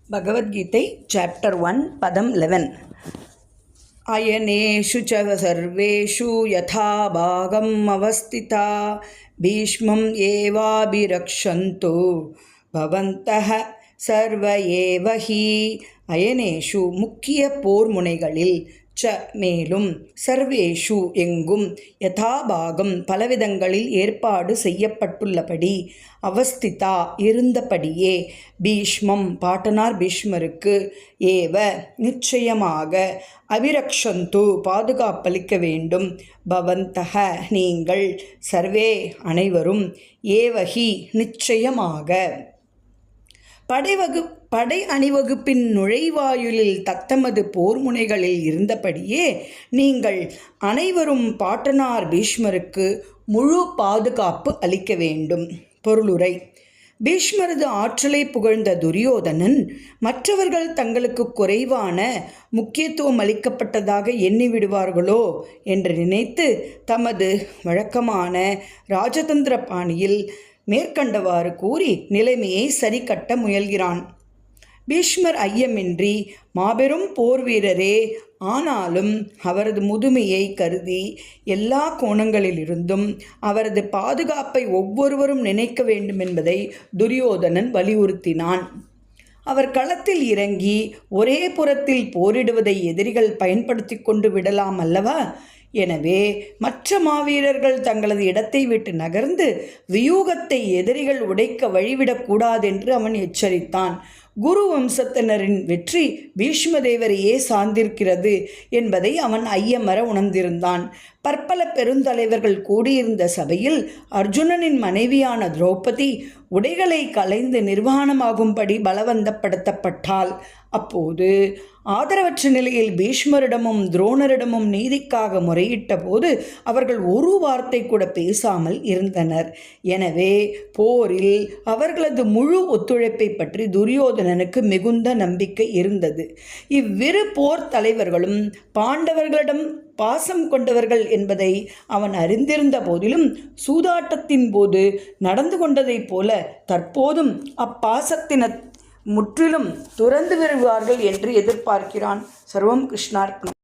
भगवद्गीते chapter 1 पदम 11 अयनेषु च सर्वेषु यथा भागम् अवस्थिता भीष्मम् एवाभिरक्षन्तु भवन्तः सर्व एव हि अयनेषु मुख्य போர் முனைகளில் ச மேலும் சர்வேஷு எங்கும் யதாபாகம் பலவிதங்களில் ஏற்பாடு செய்யப்பட்டுள்ளபடி அவஸ்திதா இருந்தபடியே பீஷ்மம் பாட்டனார் பீஷ்மருக்கு ஏவ நிச்சயமாக அபிரக்ஷந்து பாதுகாப்பளிக்க வேண்டும் பவந்தக நீங்கள் சர்வே அனைவரும் ஏவகி நிச்சயமாக படை அணிவகுப்பின் நுழைவாயிலில் தத்தமது போர் முனைகளில் இருந்தபடியே நீங்கள் அனைவரும் பாட்டனார் பீஷ்மருக்கு முழு பாதுகாப்பு அளிக்க வேண்டும். பொருளுரை: பீஷ்மரது ஆற்றலை புகழ்ந்த துரியோதனன் மற்றவர்கள் தங்களுக்கு குறைவான முக்கியத்துவம் அளிக்கப்பட்டதாக எண்ணிவிடுவார்களோ என்று நினைத்து தமது வழக்கமான ராஜதந்திர பாணியில் மேற்கண்டவாறு கூறி நிலைமையை சரி கட்ட முயல்கிறான். பீஷ்மர் ஐயமின்றி மாபெரும் போர் வீரரே, ஆனாலும் அவரது முதுமையை கருதி எல்லா கோணங்களிலிருந்தும் அவரது பாதுகாப்பை ஒவ்வொருவரும் நினைக்க வேண்டும் என்பதை துரியோதனன் வலியுறுத்தினான். அவர் களத்தில் இறங்கி ஒரே புறத்தில் போரிடுவதை எதிரிகள் பயன்படுத்தி கொண்டு விடலாம் அல்லவா? எனவே மற்ற மாவீரர்கள் தங்களது இடத்தை விட்டு நகர்ந்து வியூகத்தை எதிரிகள் உடைக்க வழிவிடக்கூடாதென்று அவன் எச்சரித்தான். குரு வம்சத்தினரின் வெற்றி பீஷ்மதேவரையே சார்ந்திருக்கிறது என்பதை அவன் ஐயமற உணர்ந்திருந்தான். பற்பல பெருந்தலைவர்கள் கூடியிருந்த சபையில் அர்ஜுனனின் மனைவியான திரௌபதி உடைகளை களைந்து நிர்வாணமாகும்படி பலவந்தப்படுத்தப்பட்டாள். அப்போது ஆதரவற்ற நிலையில் பீஷ்மரிடமும் துரோணரிடமும் நீதிக்காக முறையிட்ட போது அவர்கள் ஒரு வார்த்தை கூட பேசாமல் இருந்தனர். எனவே போரில் அவர்களது முழு ஒத்துழைப்பை பற்றி துரியோதனனுக்கு மிகுந்த நம்பிக்கை இருந்தது. இவ்விரு போர் தலைவர்களும் பாண்டவர்களிடம் பாசம் கொண்டவர்கள் என்பதை அவன் அறிந்திருந்த போதிலும் சூதாட்டத்தின் போது நடந்து கொண்டதைப் போல தற்போதும் அப்பாசத்தினர் முற்றிலும் துறந்து வருவார்கள் என்று எதிர்பார்க்கிறான். சர்வம் கிருஷ்ணார்ப்பணம்.